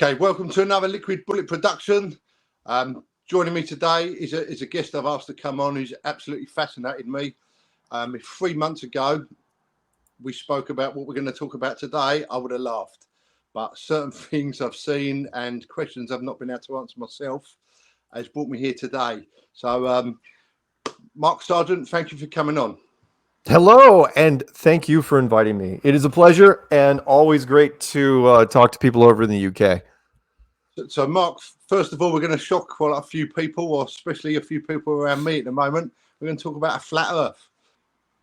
Okay, welcome to another Liquid Bullet production. Joining me today is a guest I've asked to come on who's absolutely fascinated me. 3 months ago, we spoke about what we're going to talk about today. I would have laughed, but certain things I've seen and questions I've not been able to answer myself has brought me here today. So, Mark Sargent, thank you for coming on. Hello, and thank you for inviting me. It is a pleasure and always great to talk to people over in the UK. So, Mark, first of all, we're going to shock quite a few people, or especially a few people around me at the moment. We're going to talk about a flat Earth.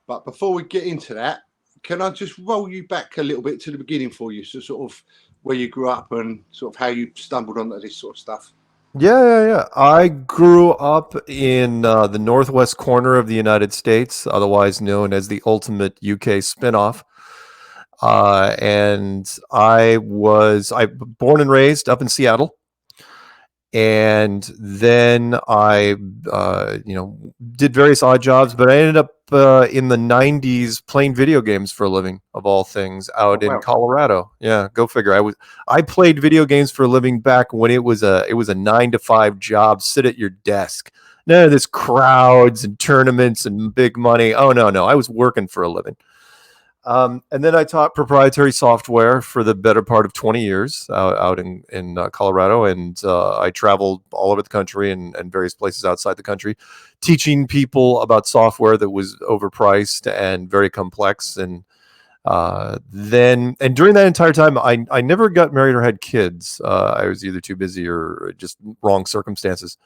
But before we get into that, can I just roll you back a little bit to the beginning for you? So sort of where you grew up and sort of how you stumbled onto this sort of stuff. Yeah. I grew up in the northwest corner of the United States, otherwise known as the ultimate UK spinoff. And I born and raised up in Seattle. And then I, did various odd jobs, but I ended up in the 90s playing video games for a living, of all things, out in Colorado. Yeah, go figure. I played video games for a living back when it was a 9-to-5 job. Sit at your desk. None of this crowds and tournaments and big money. Oh no, I was working for a living. And then I taught proprietary software for the better part of 20 years out in Colorado. And I traveled all over the country and various places outside the country, teaching people about software that was overpriced and very complex. And during that entire time, I never got married or had kids. I was either too busy or just wrong circumstances.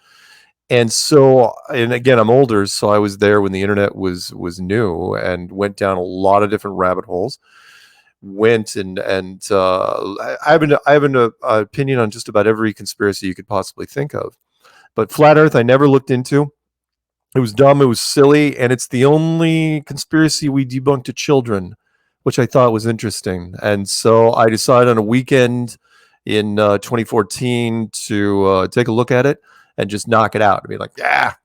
And so, and again, I'm older, so I was there when the internet was new and went down a lot of different rabbit holes. I have an opinion on just about every conspiracy you could possibly think of. But Flat Earth, I never looked into. It was dumb, it was silly, and it's the only conspiracy we debunked to children, which I thought was interesting. And so I decided on a weekend in 2014 to take a look at it and just knock it out and be like, I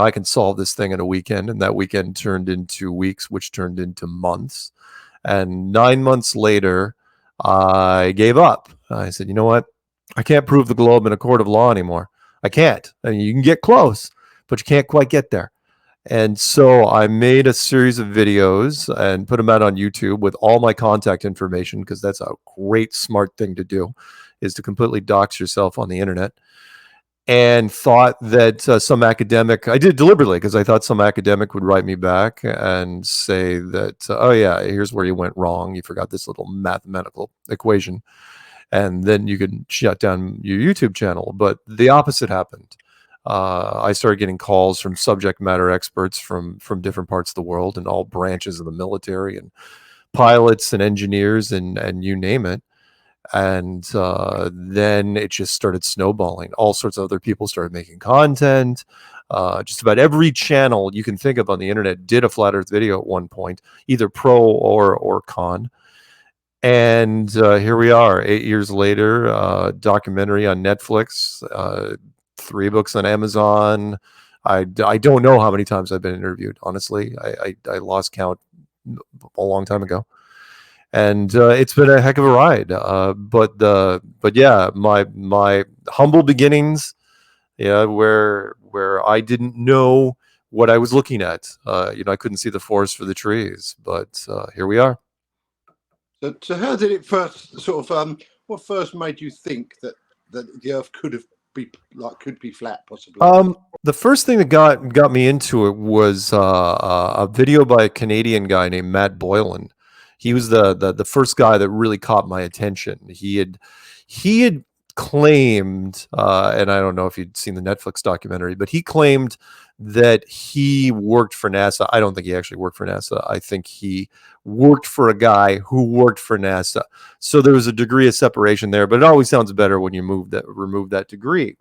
can solve this thing in a weekend. And that weekend turned into weeks, which turned into months. And 9 months later, I gave up. I said, you know what? I can't prove the globe in a court of law anymore. I can't. I mean, you can get close, but you can't quite get there. And so I made a series of videos and put them out on YouTube with all my contact information, because that's a great, smart thing to do, is to completely dox yourself on the internet. And thought that some academic, I did deliberately because I thought some academic would write me back and say that, here's where you went wrong. You forgot this little mathematical equation. And then you could shut down your YouTube channel. But the opposite happened. I started getting calls from subject matter experts from different parts of the world and all branches of the military and pilots and engineers and you name it. And then it just started snowballing. All sorts of other people started making content. Just about every channel you can think of on the internet did a Flat Earth video at one point, either pro or con. And here we are, 8 years later, documentary on Netflix, 3 books on Amazon. I don't know how many times I've been interviewed, honestly. I lost count a long time ago. And it's been a heck of a ride. But yeah, my humble beginnings, where I didn't know what I was looking at. I couldn't see the forest for the trees, but here we are. So how did it first what first made you think that the Earth could be flat, possibly? The first thing that got me into it was a video by a Canadian guy named Matt Boylan. He was the first guy that really caught my attention. He had claimed, and I don't know if you'd seen the Netflix documentary, but he claimed that he worked for NASA. I don't think he actually worked for NASA. I think he worked for a guy who worked for NASA. So there was a degree of separation there, but it always sounds better when you remove that degree.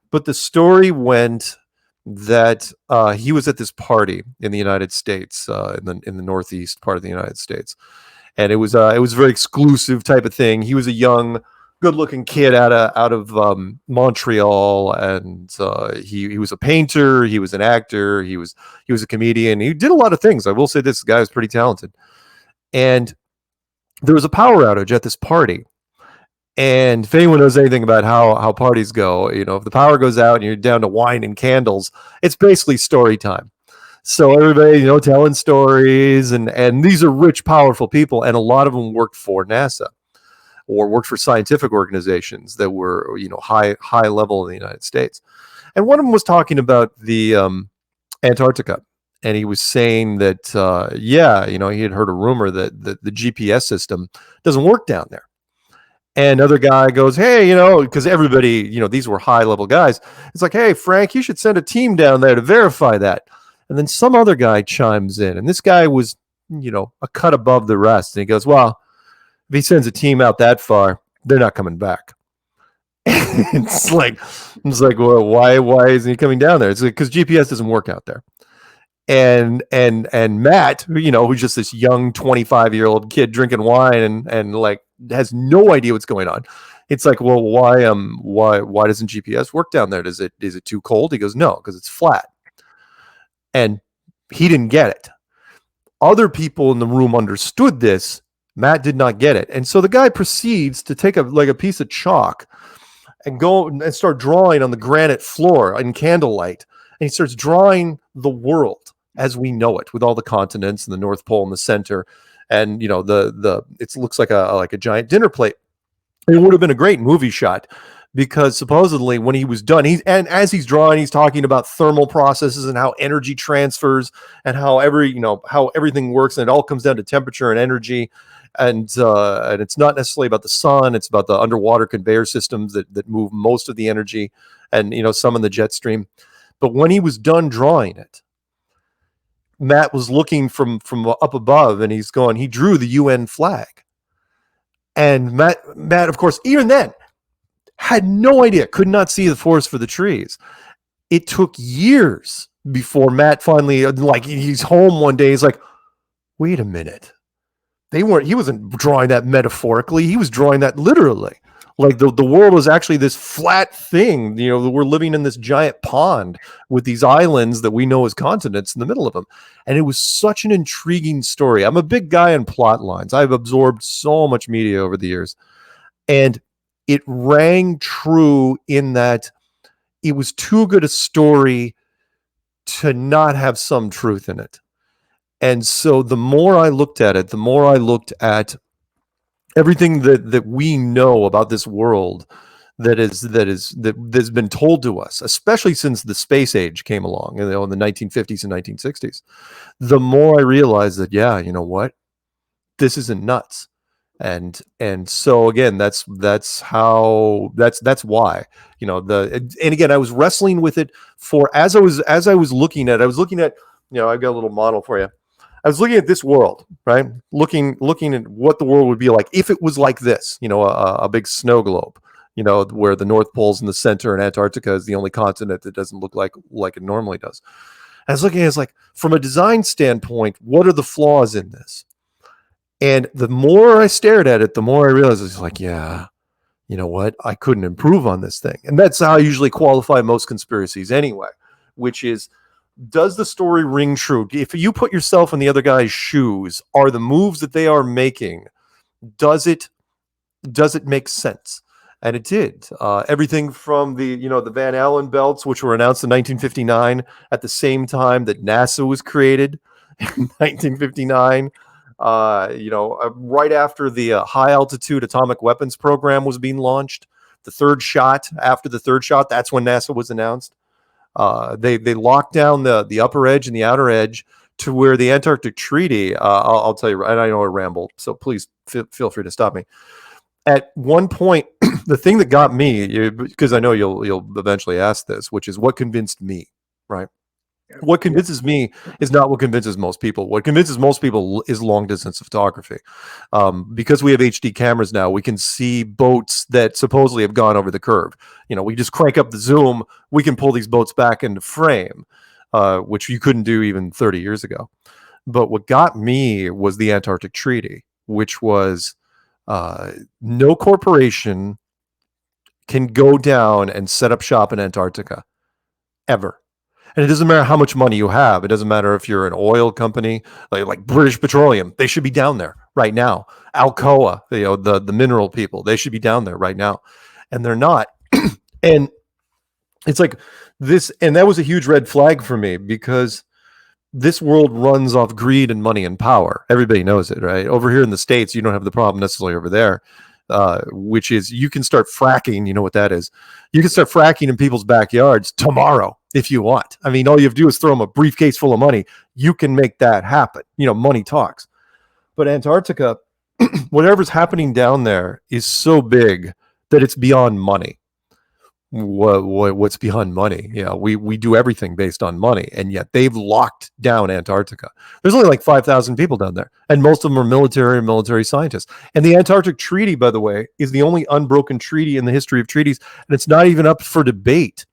But the story went that he was at this party in the United States, in the northeast part of the United States, and it was a very exclusive type of thing. He was a young, good-looking kid out of Montreal, and he was a painter, he was an actor, he was a comedian. He did a lot of things. I will say this guy was pretty talented. And there was a power outage at this party. And if anyone knows anything about how parties go, if the power goes out and you're down to wine and candles, it's basically story time. So everybody, telling stories, and these are rich, powerful people, and a lot of them worked for NASA or worked for scientific organizations that were, high level in the United States. And one of them was talking about the Antarctica. And he was saying that, he had heard a rumor that the GPS system doesn't work down there. And another guy goes, hey, because everybody, these were high level guys. It's like, hey, Frank, you should send a team down there to verify that. And then some other guy chimes in. And this guy was, a cut above the rest. And he goes, well, if he sends a team out that far, they're not coming back. it's like, well, why isn't he coming down there? It's like, because GPS doesn't work out there. And Matt, who's just this young 25-year-old kid drinking wine and like has no idea what's going on. It's like, well, why doesn't GPS work down there? Is it too cold? He goes, no, because it's flat. And he didn't get it. Other people in the room understood this. Matt did not get it. And so the guy proceeds to take a piece of chalk and go and start drawing on the granite floor in candlelight. And he starts drawing the world as we know it, with all the continents and the North Pole in the center. And, it looks like a giant dinner plate. It would have been a great movie shot, because supposedly when he was done, as he's drawing, he's talking about thermal processes and how energy transfers and how everything works, and it all comes down to temperature and energy. And it's not necessarily about the sun; it's about the underwater conveyor systems that move most of the energy, and some in the jet stream. But when he was done drawing it, Matt was looking from up above, and he drew the UN flag. And Matt, of course, even then, had no idea, could not see the forest for the trees. It took years before Matt finally, he's home one day, he's like, wait a minute. He wasn't drawing that metaphorically, he was drawing that literally. Like the world is actually this flat thing, we're living in this giant pond with these islands that we know as continents in the middle of them. And it was such an intriguing story. I'm a big guy in plot lines. I've absorbed so much media over the years. And it rang true in that it was too good a story to not have some truth in it. And so the more I looked at it, the more I looked at everything that we know about this world that has been told to us, especially since the space age came along, in the 1950s and 1960s, the more I realized that, what, this isn't nuts. And so again, that's why, and again, I was wrestling with it as I was looking at, I've got a little model for you. I was looking at this world, right? Looking at what the world would be like if it was like this, a big snow globe, where the North Pole's in the center and Antarctica is the only continent that doesn't look like it normally does. I was looking at it, like, from a design standpoint, what are the flaws in this? And the more I stared at it, the more I realized it's like, yeah, you know what? I couldn't improve on this thing. And that's how I usually qualify most conspiracies anyway, which is, does the story ring true? If you put yourself in the other guy's shoes, are the moves that they are making, does it make sense? And it did. Everything from the Van Allen belts, which were announced in 1959 at the same time that NASA was created in 1959. Right after the high altitude atomic weapons program was being launched, after the third shot, that's when NASA was announced. They locked down the upper edge and the outer edge to where the Antarctic Treaty, I'll tell you, and I know I ramble, so please feel free to stop me. At one point, the thing that got me, because I know you'll eventually ask this, which is what convinced me, right? What convinces me is not what convinces most people. What convinces most people is long distance photography. Because we have HD cameras now, we can see boats that supposedly have gone over the curve. We just crank up the zoom, we can pull these boats back into frame, which you couldn't do even 30 years ago. But what got me was the Antarctic Treaty, which was no corporation can go down and set up shop in Antarctica ever. And it doesn't matter how much money you have. It doesn't matter if you're an oil company, like British Petroleum. They should be down there right now. Alcoa, the mineral people, they should be down there right now. And they're not. And it's like this, and that was a huge red flag for me, because this world runs off greed and money and power. Everybody knows it, right? Over here in the States, you don't have the problem necessarily over there, which is you can start fracking. You know what that is? You can start fracking in people's backyards tomorrow if you want. I mean, all you have to do is throw them a briefcase full of money. You can make that happen. Money talks. But Antarctica, whatever's happening down there is so big that it's beyond money. What's beyond money? We do everything based on money, and yet they've locked down Antarctica. There's only like 5,000 people down there, and most of them are military scientists. And the Antarctic Treaty, by the way, is the only unbroken treaty in the history of treaties, and it's not even up for debate,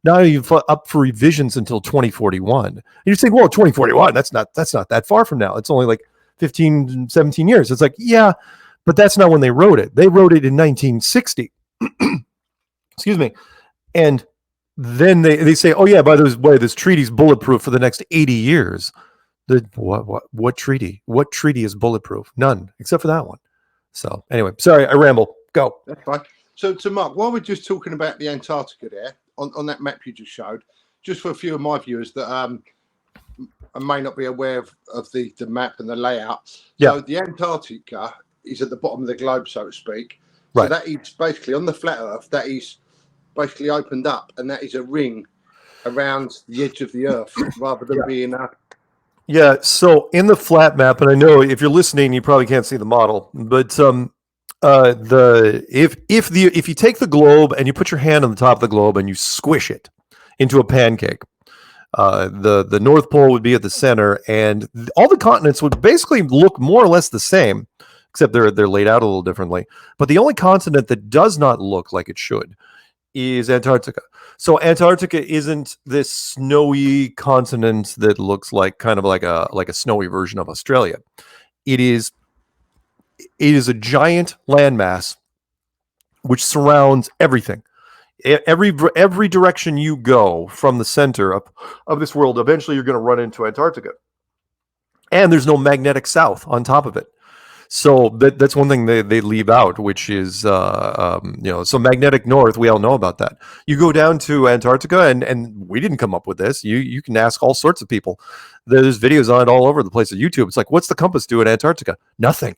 not even up for revisions until 2041. And you think, well, 2041, that's not that far from now. It's only like 15, 17 years. It's like, yeah, but that's not when they wrote it. They wrote it in 1960. Excuse me. And then they say, oh yeah, by the way, this treaty's bulletproof for the next 80 years. What treaty? What treaty is bulletproof? None, except for that one. So anyway, sorry, I ramble. Go. That's fine. So Mark, while we're just talking about the Antarctica there, on that map you just showed, just for a few of my viewers that may not be aware of the map and the layout. So the Antarctica is at the bottom of the globe, so to speak. So right. That is basically on the flat Earth, that is basically opened up, and that is a ring around the edge of the Earth rather than being a... Yeah, so in the flat map, and I know if you're listening, you probably can't see the model, but if you take the globe and you put your hand on the top of the globe and you squish it into a pancake, the North Pole would be at the center, and all the continents would basically look more or less the same, except they're laid out a little differently. But the only continent that does not look like it should is Antarctica. So Antarctica isn't this snowy continent that looks like kind of like a snowy version of Australia. It is a giant landmass which surrounds everything. Every direction you go from the center of this world, eventually you're going to run into Antarctica. And there's no magnetic south on top of it. So that's one thing they leave out, which is, so magnetic north, we all know about that. You go down to Antarctica, and we didn't come up with this. You can ask all sorts of people. There's videos on it all over the place on YouTube. It's like, what's the compass do in Antarctica? Nothing.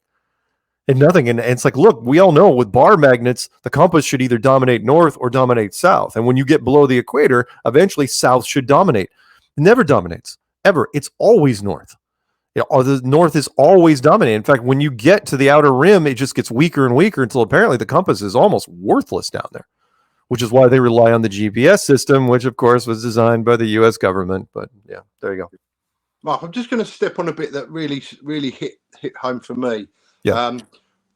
And it's like, look, we all know with bar magnets, the compass should either dominate north or dominate south. And when you get below the equator, eventually south should dominate. It never dominates, ever. It's always north. The north is always dominant. In fact, when you get to the outer rim, it just gets weaker and weaker until apparently the compass is almost worthless down there, which is why they rely on the GPS system, which, of course, was designed by the U.S. government. But, yeah, there you go. Mark, I'm just going to step on a bit that really hit home for me. Yeah.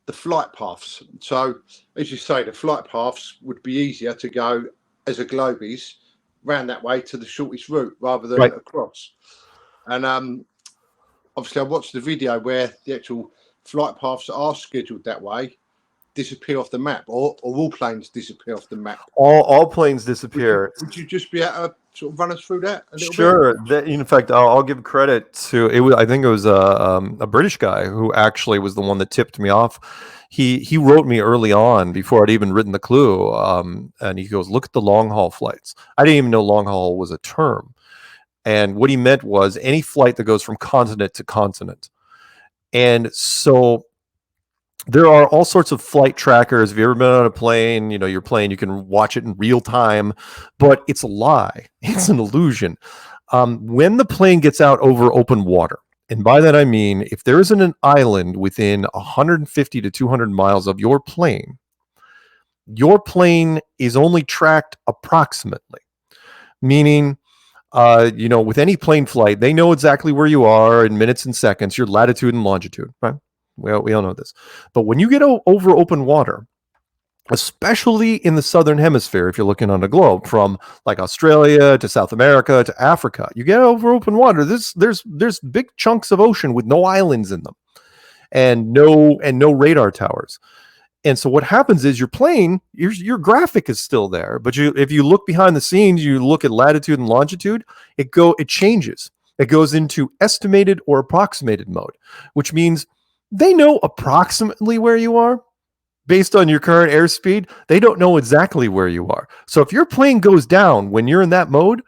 The flight paths. So, as you say, the flight paths would be easier to go as a globe is round that way to the shortest route rather than across. And obviously, I watched the video where the actual flight paths that are scheduled that way disappear off the map, or all planes disappear off the map. All planes disappear. Would you just be able to sort of run us through that a little Sure. bit? In fact, I'll give credit to it. I think it was a British guy who actually was the one that tipped me off. He wrote me early on before I'd even written the clue, and he goes, "Look at the long haul flights." I didn't even know long haul was a term. And what he meant was any flight that goes from continent to continent. And so there are all sorts of flight trackers. If you've ever been on a plane, your plane, you can watch it in real time, but it's a lie. It's an illusion. When the plane gets out over open water, and by that I mean, if there isn't an island within 150 to 200 miles of your plane, your plane is only tracked approximately, meaning, with any plane flight, they know exactly where you are in minutes and seconds, your latitude and longitude, right? We all know this. But when you get over open water, especially in the southern hemisphere, if you're looking on a globe from like Australia to South America to Africa, you get over open water. There's big chunks of ocean with no islands in them, and no radar towers. And so what happens is your plane, your graphic is still there, but if you look behind the scenes, you look at latitude and longitude, it changes. It goes into estimated or approximated mode, which means they know approximately where you are based on your current airspeed. They don't know exactly where you are. So if your plane goes down when you're in that mode,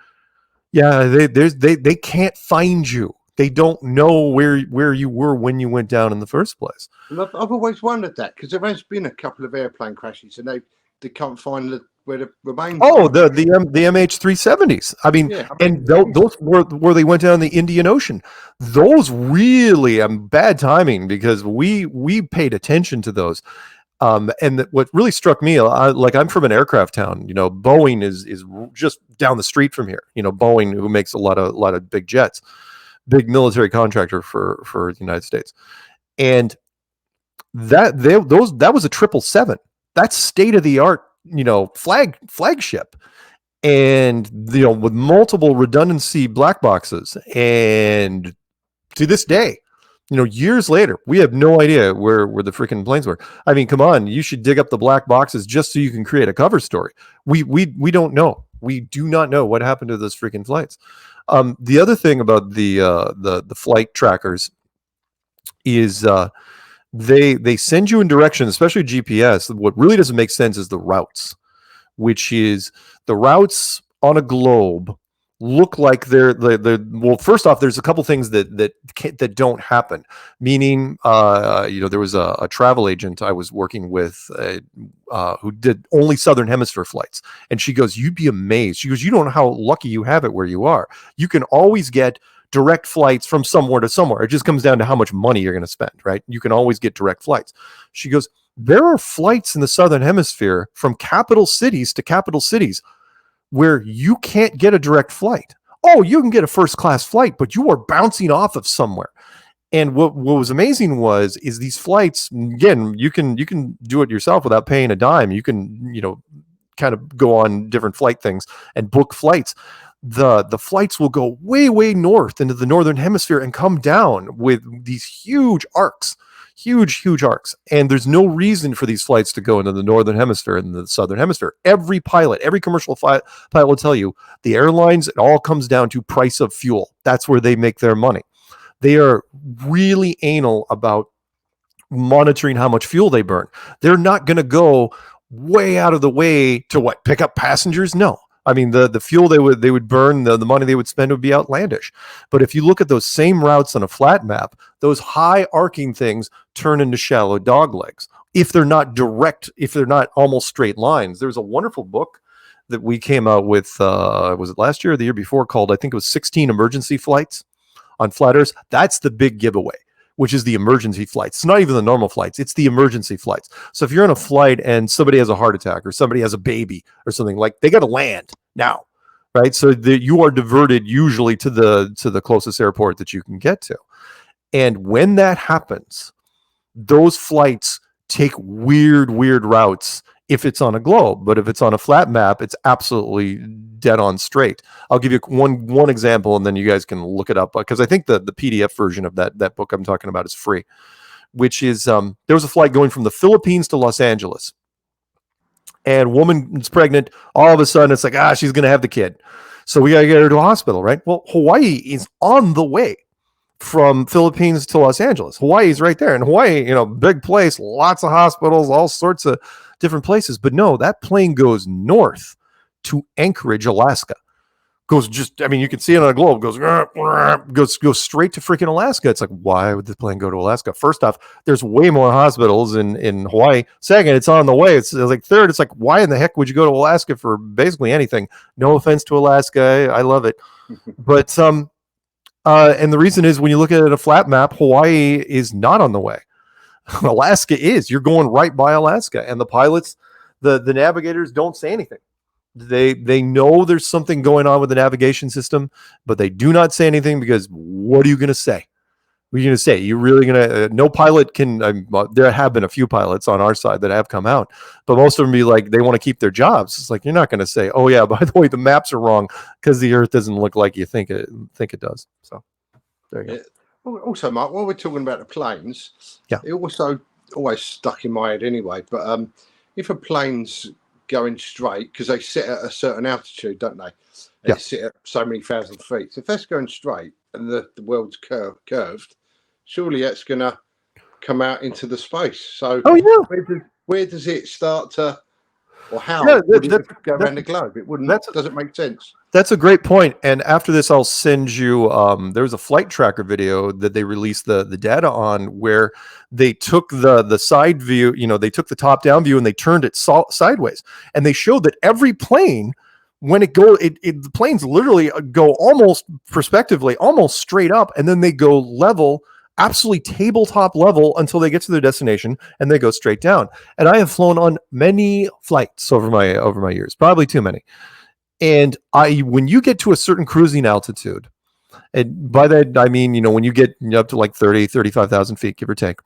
yeah, they can't find you. They don't know where you were when you went down in the first place. I've always wondered that, because there has been a couple of airplane crashes and they can't find where the remains. Oh, the MH370s. I mean, those where they went down the Indian Ocean. Those really bad timing, because we paid attention to those. And what really struck me, I'm from an aircraft town. Boeing is just down the street from here. Boeing, who makes a lot of big jets, big military contractor for the United States, and that was a 777. That's state of the art, flagship, and with multiple redundancy black boxes. And to this day, years later, we have no idea where the freaking planes were. I mean, come on, you should dig up the black boxes just so you can create a cover story. We don't know. We do not know what happened to those freaking flights. The other thing about the flight trackers is they send you in directions, especially GPS. What really doesn't make sense is the routes, which is the routes on a globe look like they're well. First off, there's a couple things that don't happen. Meaning, there was a travel agent I was working with who did only Southern Hemisphere flights, and she goes, "You'd be amazed." She goes, "You don't know how lucky you have it where you are. You can always get direct flights from somewhere to somewhere. It just comes down to how much money you're going to spend, right? You can always get direct flights." She goes, "There are flights in the Southern Hemisphere from capital cities to capital cities where you can't get a direct flight. Oh, you can get a first class flight, but you are bouncing off of somewhere." And what was amazing is these flights, again, you can do it yourself without paying a dime. You can, kind of go on different flight things and book flights. The flights will go way, way north into the Northern Hemisphere and come down with these huge arcs. Huge arcs. And there's no reason for these flights to go into the Northern Hemisphere and the Southern Hemisphere. Every commercial pilot will tell you, the airlines, it all comes down to price of fuel. That's where they make their money. They are really anal about monitoring how much fuel they burn. They're not going to go way out of the way to pick up passengers? No. I mean, the fuel they would burn, the money they would spend would be outlandish. But if you look at those same routes on a flat map, those high arcing things turn into shallow dog legs. If they're not direct, if they're not almost straight lines. There's a wonderful book that we came out with, was it last year or the year before, called, I think it was 16 Emergency Flights on Flatearth. That's the big giveaway, which is the emergency flights. It's not even the normal flights. It's the emergency flights. So if you're on a flight and somebody has a heart attack or somebody has a baby or something, like, they got to land now, right? So you are diverted usually to the closest airport that you can get to. And when that happens, those flights take weird routes if it's on a globe. But if it's on a flat map, it's absolutely dead on straight. I'll give you one example, and then you guys can look it up, because I think the PDF version of that book I'm talking about is free, which is there was a flight going from the Philippines to Los Angeles, and woman is pregnant. All of a sudden, it's like, she's going to have the kid. So we got to get her to a hospital, right? Well, Hawaii is on the way from Philippines to Los Angeles. Hawaii is right there. And Hawaii, big place, lots of hospitals, all sorts of different places. But no, that plane goes north to Anchorage, Alaska. Goes you can see it on a globe, goes straight to freaking Alaska. It's like, why would the plane go to Alaska? First off, there's way more hospitals in Hawaii. Second, it's on the way. It's like, third, it's like, why in the heck would you go to Alaska for basically anything? No offense to Alaska. I love it. But and the reason is, when you look at a flat map, Hawaii is not on the way. Alaska is. You're going right by Alaska. And the pilots, The navigators don't say anything. They know there's something going on with the navigation system, but they do not say anything, because what are you going to say? What are you going to say? You're really going to, no pilot can, there have been a few pilots on our side that have come out, but most of them be like, they want to keep their jobs. It's like, you're not going to say, oh yeah, by the way, the maps are wrong because the Earth doesn't look like you think it does. So there you go. Also, Mark, while we're talking about the planes, yeah, it also always stuck in my head anyway, but if a plane's going straight, because they sit at a certain altitude, don't they? They sit at so many thousand feet. So if that's going straight and the world's curved, surely that's going to come out into the space. So where does it start to, or how would it go around the globe? It wouldn't. Doesn't make sense. That's a great point. And after this, I'll send you. There was a flight tracker video that they released the data on, where they took the side view. They took the top down view and they turned it sideways, and they showed that every plane, when the planes literally go almost prospectively, almost straight up, and then they go level, absolutely tabletop level, until they get to their destination, and they go straight down. And I have flown on many flights over my years, probably too many. And when you get to a certain cruising altitude, and by that I mean, when you get up to like 30, 35,000 feet, give or take,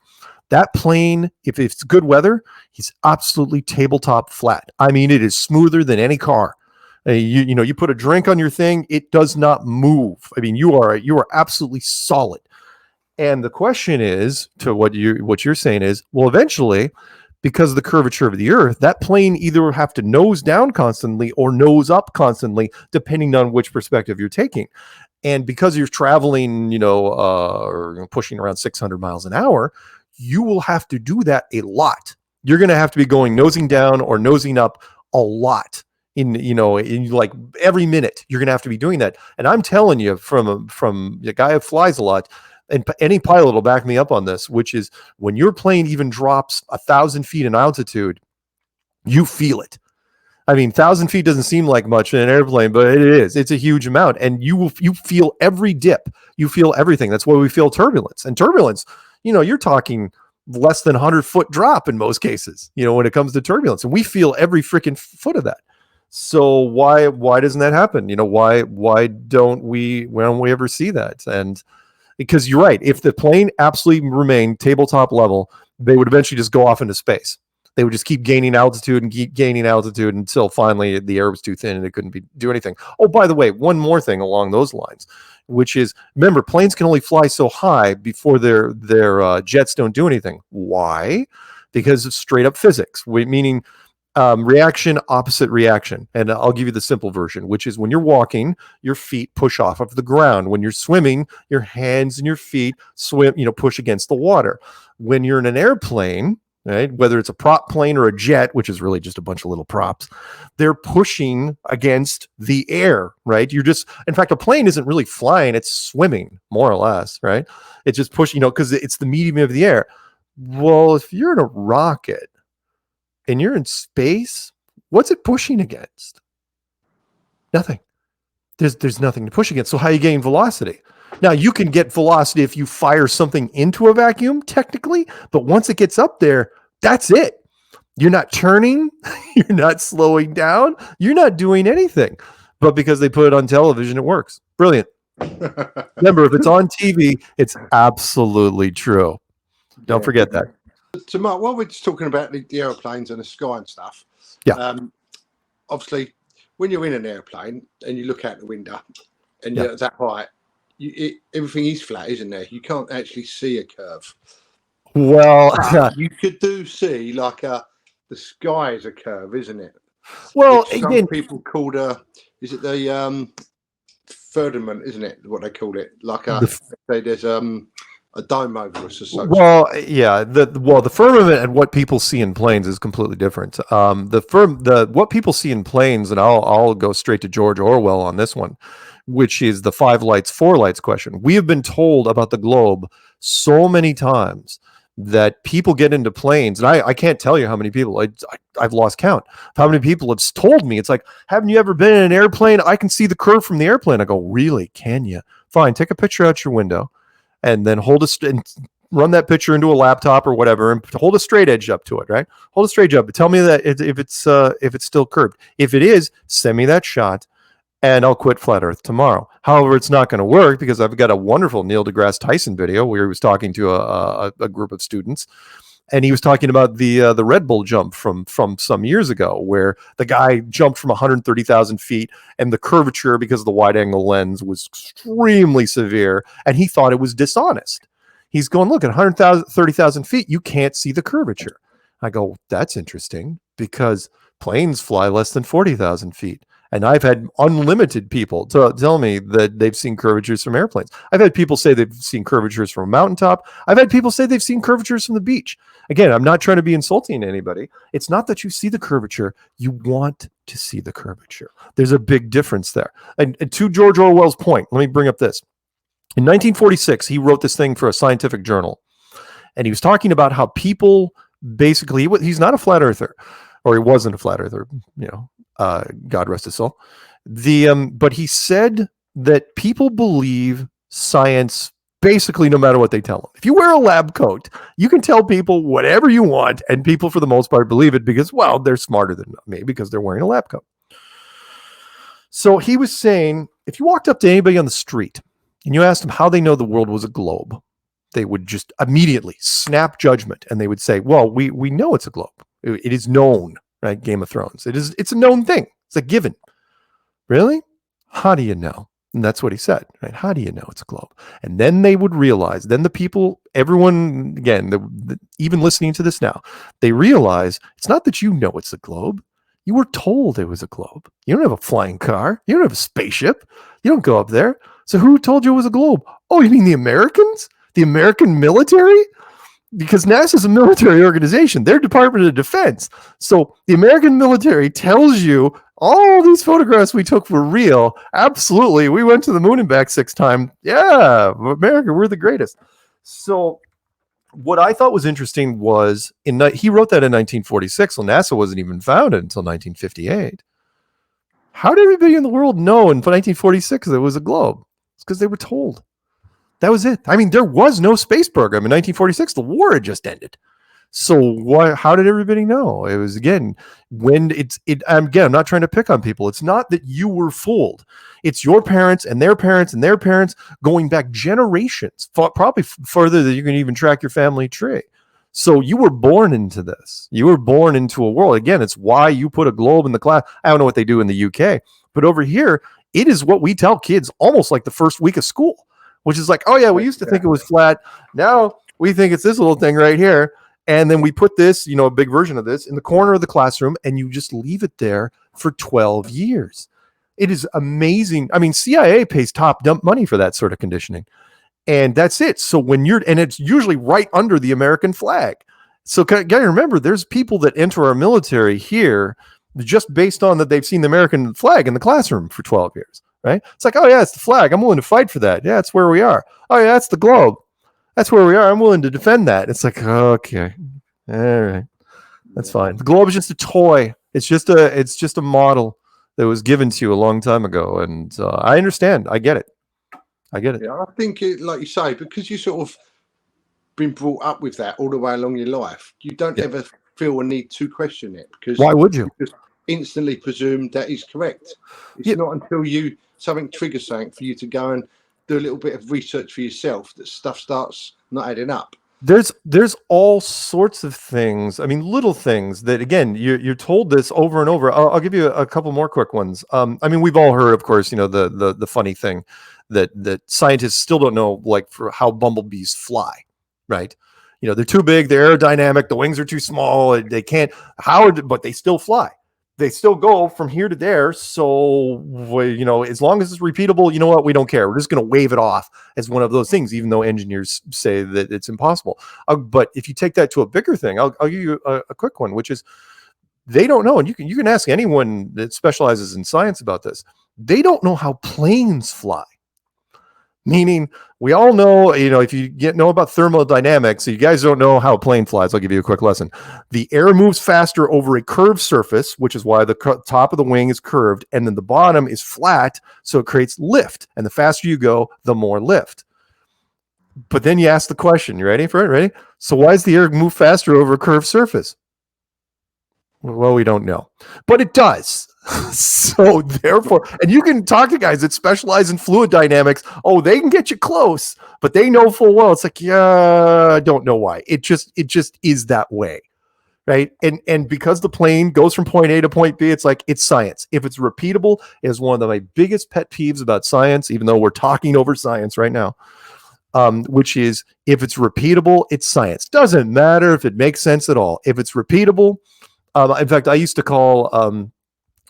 that plane, if it's good weather, he's absolutely tabletop flat. I mean, it is smoother than any car. You put a drink on your thing, it does not move. I mean, you are absolutely solid. And the question is, to what you're saying is, well, eventually, because of the curvature of the Earth, that plane either have to nose down constantly or nose up constantly, depending on which perspective you're taking. And because you're traveling, or pushing around 600 miles an hour, you will have to do that a lot. You're going to have to be going nosing down or nosing up a lot. In like every minute, you're going to have to be doing that. And I'm telling you, from a guy who flies a lot, and any pilot will back me up on this, which is, when your plane even drops 1,000 feet in altitude, you feel it. I mean, 1,000 feet doesn't seem like much in an airplane, but it is. It's a huge amount, and you feel every dip. You feel everything. That's why we feel turbulence. And turbulence, you're talking less than 100-foot drop in most cases. When it comes to turbulence, and we feel every freaking foot of that. So why doesn't that happen? Why don't we ever see that? And because you're right, if the plane absolutely remained tabletop level, they would eventually just go off into space. They would just keep gaining altitude and keep gaining altitude until finally the air was too thin and it couldn't do anything. Oh, by the way, one more thing along those lines, which is, remember, planes can only fly so high before their jets don't do anything. Why? Because of straight up physics, meaning reaction, opposite reaction. And I'll give you the simple version, which is, when you're walking, your feet push off of the ground. When you're swimming, your hands and your feet push against the water. When you're in an airplane, right, whether it's a prop plane or a jet, which is really just a bunch of little props, they're pushing against the air, right? In fact, a plane isn't really flying, it's swimming, more or less, right? It's just pushing, because it's the medium of the air. Well, if you're in a rocket and you're in space, what's it pushing against? Nothing. There's nothing to push against. So how are you getting velocity? Now, you can get velocity if you fire something into a vacuum, technically, but once it gets up there, that's it. You're not turning, you're not slowing down, you're not doing anything. But because they put it on television, it works. Brilliant. Remember, if it's on TV, it's absolutely true. Don't forget that. So, Mark, while we're just talking about the airplanes and the sky and stuff, obviously, when you're in an airplane and you look out the window and you're at that height, everything is flat, isn't there? You can't actually see a curve. Well, you could see like the sky is a curve, isn't it? Well, some people called is it the firmament, isn't it? What they call it, like there's a dome over us or something. Well, yeah. The firmament and what people see in planes is completely different. What people see in planes, and I'll go straight to George Orwell on this one, which is the 5 lights, 4 lights question. We have been told about the globe so many times that people get into planes, and I can't tell you how many people, I've lost count of how many people have told me, it's like, haven't you ever been in an airplane? I can see the curve from the airplane. I go, really? Can you? Fine, take a picture out your window and then hold and run that picture into a laptop or whatever and hold a straight edge up to it, right? Hold a straight edge up, but tell me that if it's still curved. If it is, send me that shot and I'll quit Flat Earth tomorrow. However, it's not going to work because I've got a wonderful Neil deGrasse Tyson video where he was talking to a group of students. And he was talking about the Red Bull jump from some years ago, where the guy jumped from 130,000 feet, and the curvature because of the wide-angle lens was extremely severe, and he thought it was dishonest. He's going, look, at 130,000 feet, you can't see the curvature. I go, that's interesting because planes fly less than 40,000 feet. And I've had unlimited people tell me that they've seen curvatures from airplanes. I've had people say they've seen curvatures from a mountaintop. I've had people say they've seen curvatures from the beach. Again, I'm not trying to be insulting to anybody. It's not that you see the curvature. You want to see the curvature. There's a big difference there. And to George Orwell's point, let me bring up this. In 1946, he wrote this thing for a scientific journal. And he was talking about how people basically, he's not a flat earther, or he wasn't a flat earther, God rest his soul. But he said that people believe science basically no matter what they tell them. If you wear a lab coat, you can tell people whatever you want, and people for the most part believe it because, well, they're smarter than me because they're wearing a lab coat. So he was saying, if you walked up to anybody on the street and you asked them how they know the world was a globe, they would just immediately snap judgment, and they would say, well, we know it's a globe. It is known. Right, Game of Thrones. It's a known thing. It's a given. Really? How do you know? And that's what he said. Right? How do you know it's a globe? And then they would realize. Then the people, everyone, again, even listening to this now, they realize it's not that you know it's a globe. You were told it was a globe. You don't have a flying car. You don't have a spaceship. You don't go up there. So who told you it was a globe? Oh, you mean the Americans? The American military? Because NASA is a military organization. They're Department of Defense. So the American military tells you all these photographs we took were real. Absolutely. We went to the moon and back 6 times. Yeah, America, we're the greatest. So what I thought was interesting was he wrote that in 1946. Well, NASA wasn't even founded until 1958. How did everybody in the world know in 1946 there was a globe? It's because they were told. That was it. I mean, there was no space program in 1946. The war had just ended. So how did everybody know? It was, again, I'm not trying to pick on people. It's not that you were fooled. It's your parents and their parents and their parents going back generations, probably further than you can even track your family tree. So you were born into this. You were born into a world. Again, it's why you put a globe in the class. I don't know what they do in the UK, but over here, it is what we tell kids almost like the first week of school. Which is like, oh yeah, we used to think it was flat. Now we think it's this little thing right here. And then we put this, a big version of this in the corner of the classroom, and you just leave it there for 12 years. It is amazing. I mean, CIA pays top dump money for that sort of conditioning. And that's it. So and it's usually right under the American flag. So gotta remember, there's people that enter our military here just based on that they've seen the American flag in the classroom for 12 years. Right? It's like, oh yeah, it's the flag. I'm willing to fight for that. Yeah, that's where we are. Oh yeah, that's the globe. That's where we are. I'm willing to defend that. It's like, okay, all right, that's fine. The globe is just a toy. It's just a model that was given to you a long time ago, and I understand. I get it. Yeah, I think like you say, because you sort of been brought up with that all the way along your life, you don't ever feel a need to question it because why would you? Just instantly presume that is correct. It's not until something triggers something for you to go and do a little bit of research for yourself that stuff starts not adding up. There's all sorts of things. I mean, little things that, again, you're told this over and over. I'll give you a couple more quick ones. I mean, we've all heard, of course, the funny thing that scientists still don't know, like, for how bumblebees fly, right? They're too big, they're aerodynamic, the wings are too small, they can't. But they still fly. They still go from here to there. So, as long as it's repeatable, you know what? We don't care. We're just going to wave it off as one of those things, even though engineers say that it's impossible. But if you take that to a bigger thing, I'll give you a quick one, which is they don't know. And you can ask anyone that specializes in science about this. They don't know how planes fly. Meaning, we all know, if you know about thermodynamics, you guys don't know how a plane flies. I'll give you a quick lesson. The air moves faster over a curved surface, which is why the top of the wing is curved, and then the bottom is flat, so it creates lift. And the faster you go, the more lift. But then you ask the question, you ready for it? Ready? So why does the air move faster over a curved surface? Well, we don't know, but it does. So therefore, and you can talk to guys that specialize in fluid dynamics. Oh, they can get you close, but they know full well. It's like, yeah, I don't know why. It just is that way. Right. And because the plane goes from point A to point B, it's like, it's science. If it's repeatable, is one of my biggest pet peeves about science, even though we're talking over science right now. Which is, if it's repeatable, it's science. Doesn't matter if it makes sense at all. If it's repeatable, in fact, I used to call,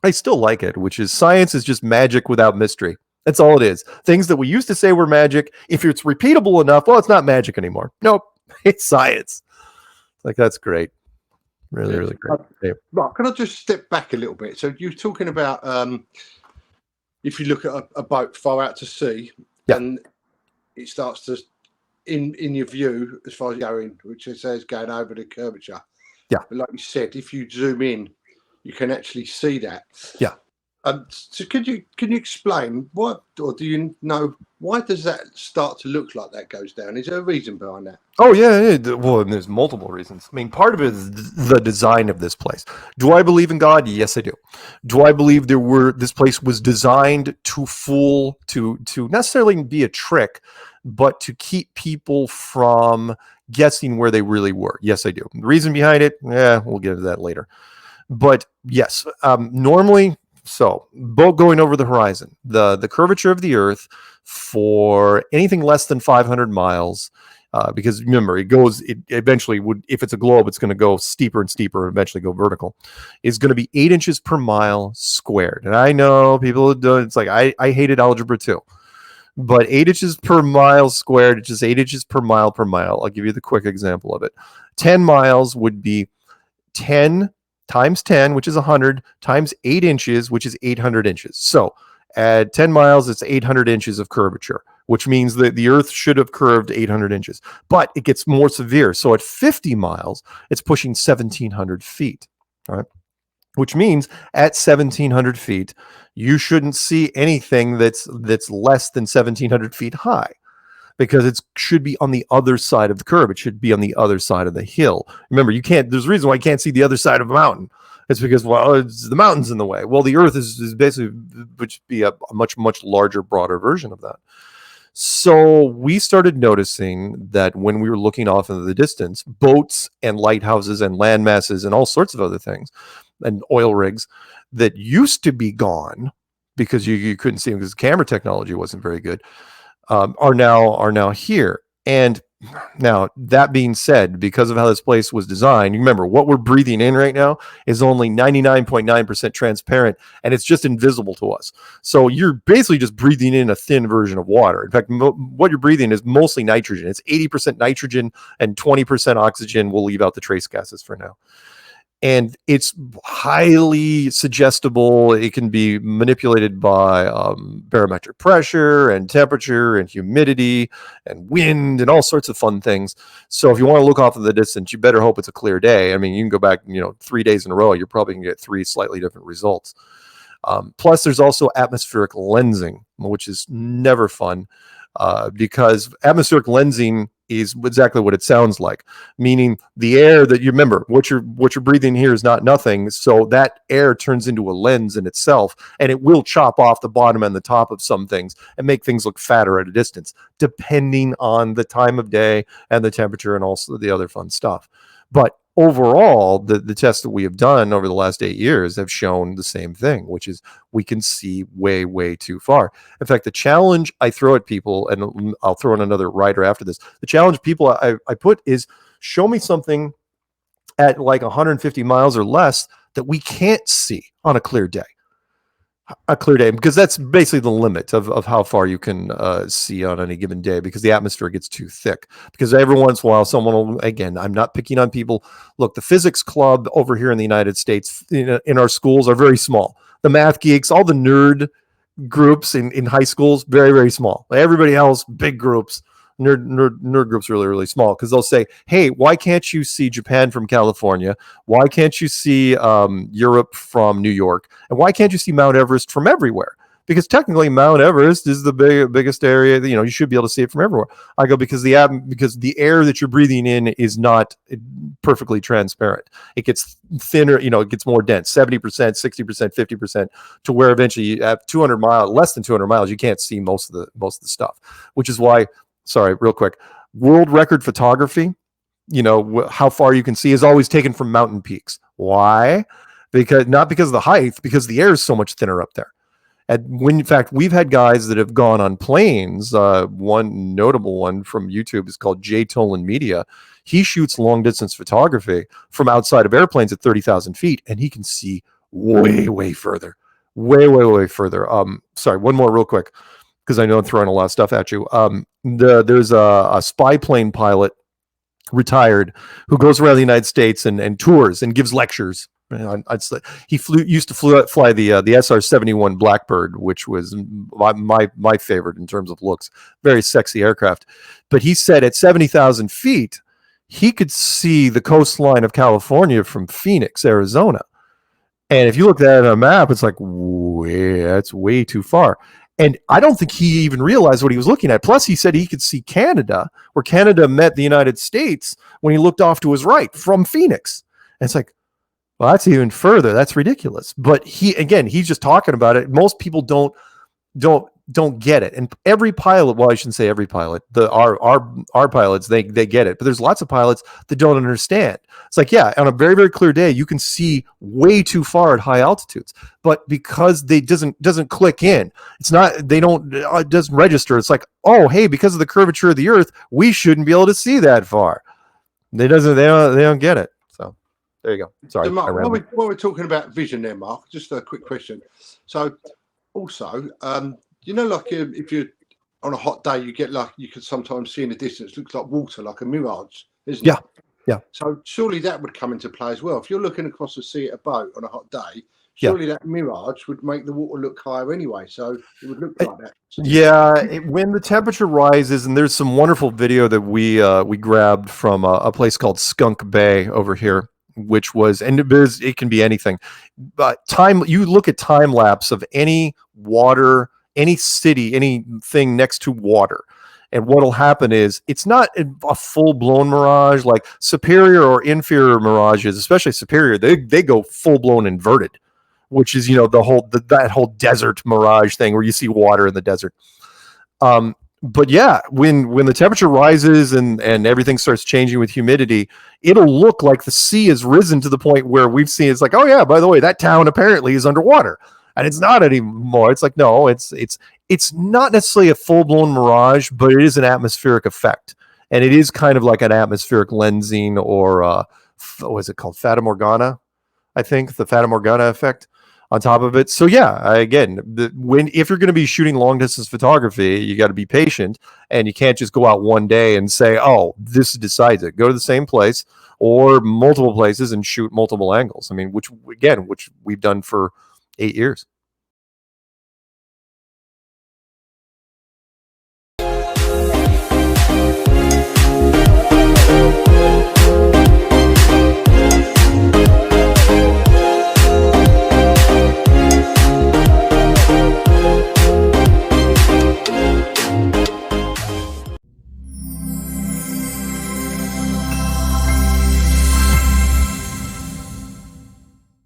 I still like it, which is, science is just magic without mystery. That's all it is. Things that we used to say were magic, if it's repeatable enough, well, it's not magic anymore. Nope, it's science. Like, that's great. Really, really great. Yeah. Mark, can I just step back a little bit? So you're talking about if you look at a boat far out to sea, and it starts to, in your view, as far as going, which it says going over the curvature. Yeah. But like you said, if you zoom in, you can actually see that. Yeah. So could you explain what, or do you know, why does that start to look like that goes down? Is there a reason behind that? Oh, yeah. Well, and there's multiple reasons. I mean, part of it is the design of this place. Do I believe in God? Yes, I do. Do I believe this place was designed to fool, to necessarily be a trick, but to keep people from guessing where they really were? Yes, I do. The reason behind it, we'll get into that later. But yes, normally, so boat going over the horizon, the curvature of the Earth for anything less than 500 miles, because remember, it eventually would, if it's a globe, it's going to go steeper and steeper and eventually go vertical, is going to be 8 inches per mile squared. And I know people do, it's like, I hated algebra too. But 8 inches per mile squared, it's just 8 inches per mile per mile. I'll give you the quick example of it. 10 miles would be 10 times 10, which is 100, times 8 inches, which is 800 inches. So at 10 miles, it's 800 inches of curvature, which means that the Earth should have curved 800 inches. But it gets more severe. So at 50 miles, it's pushing 1,700 feet. All right. Which means at 1,700 feet, you shouldn't see anything that's less than 1,700 feet high, because it should be on the other side of the curve. It should be on the other side of the hill. Remember, there's a reason why you can't see the other side of a mountain. It's because, well, it's the mountain's in the way. Well, the Earth is basically, would be a much, much larger, broader version of that. So we started noticing that when we were looking off into the distance, boats and lighthouses and land masses and all sorts of other things, and oil rigs that used to be gone because you couldn't see them because camera technology wasn't very good, are now here. And now, that being said, because of how this place was designed, you remember what we're breathing in right now is only 99.9% transparent, and it's just invisible to us. So you're basically just breathing in a thin version of water. In fact, what you're breathing is mostly nitrogen. It's 80% nitrogen and 20% oxygen. We'll leave out the trace gases for now. And it's highly suggestible. It can be manipulated by barometric pressure and temperature and humidity and wind and all sorts of fun things. So if you want to look off in the distance, you better hope it's a clear day. I mean, you can go back, 3 days in a row, you're probably going to get 3 slightly different results. Plus, there's also atmospheric lensing, which is never fun. Because atmospheric lensing is exactly what it sounds like, meaning the air that you remember, what you're breathing here is not nothing. So that air turns into a lens in itself, and it will chop off the bottom and the top of some things and make things look fatter at a distance, depending on the time of day and the temperature and also the other fun stuff. But overall, the tests that we have done over the last 8 years have shown the same thing, which is we can see way, way too far. In fact, the challenge I throw at people, and I'll throw in another writer after this, the challenge people I put is, show me something at like 150 miles or less that we can't see on a clear day. Because that's basically the limit of how far you can see on any given day, because the atmosphere gets too thick. Because every once in a while, someone will, again, I'm not picking on people. Look, the physics club over here in the United States, in our schools, are very small. The math geeks, all the nerd groups in high schools, very, very small. Everybody else, big groups. Nerd groups really, really small, because they'll say, hey, why can't you see Japan from California? Why can't you see Europe from New York? And why can't you see Mount Everest from everywhere? because technically Mount Everest is the biggest area. You know, you should be able to see it from everywhere. I go, because the air that you're breathing in is not perfectly transparent. It gets thinner, you know, it gets more dense, 70%, 60%, 50%, to where eventually at 200 miles, less than 200 miles, you can't see most of the stuff, which is why, sorry, real quick, world record photography, you know, how far you can see is always taken from mountain peaks. Why? Not because of the height, because the air is so much thinner up there. And in fact, we've had guys that have gone on planes. One notable one from YouTube is called Jay Tolan Media. He shoots long distance photography from outside of airplanes at 30,000 feet, and he can see way further, way further. Sorry, one more real quick, because I know I'm throwing a lot of stuff at you. There's a spy plane pilot, retired, who goes around the United States and tours and gives lectures. He used to fly the SR-71 Blackbird, which was my favorite in terms of looks. Very sexy aircraft. But he said at 70,000 feet, he could see the coastline of California from Phoenix, Arizona. And if you look at that on a map, it's like, that's way too far. And I don't think he even realized what he was looking at. Plus, he said he could see Canada, where Canada met the United States, when he looked off to his right from Phoenix. And it's like, well, that's even further. That's ridiculous. But he's just talking about it. Most people don't get it. And every pilot, well, I shouldn't say every pilot, our pilots, they get it. But there's lots of pilots that don't understand. It's like, yeah, on a very, very clear day, you can see way too far at high altitudes. But because they doesn't click in, it doesn't register. It's like, oh, hey, because of the curvature of the Earth, we shouldn't be able to see that far. They don't get it. So there you go. Sorry. So Mark, while we're talking about vision there, Mark, just a quick question. So also, you know, like if you're on a hot day, you can sometimes see in the distance, looks like water, like a mirage, isn't it? Yeah. So surely that would come into play as well. If you're looking across the sea at a boat on a hot day, surely that mirage would make the water look higher anyway. So it would look like that. Yeah, when the temperature rises, and there's some wonderful video that we grabbed from a place called Skunk Bay over here, which was, and it can be anything. But you look at time lapse of any water, any city, anything next to water. And what'll happen is it's not a full-blown mirage like superior or inferior mirages, especially superior. They go full-blown inverted, which is, you know, that whole desert mirage thing where you see water in the desert. But yeah, when the temperature rises and everything starts changing with humidity, it'll look like the sea has risen to the point where we've seen it's like, oh yeah, by the way, that town apparently is underwater. And it's not anymore. It's like, no, it's not necessarily a full-blown mirage, but it is an atmospheric effect. And it is kind of like an atmospheric lensing, or what is it called? Fata Morgana, I think, the Fata Morgana effect on top of it. So yeah, again, if you're going to be shooting long-distance photography, you got to be patient, and you can't just go out one day and say, oh, this decides it. Go to the same place or multiple places and shoot multiple angles. I mean, which we've done for 8 years.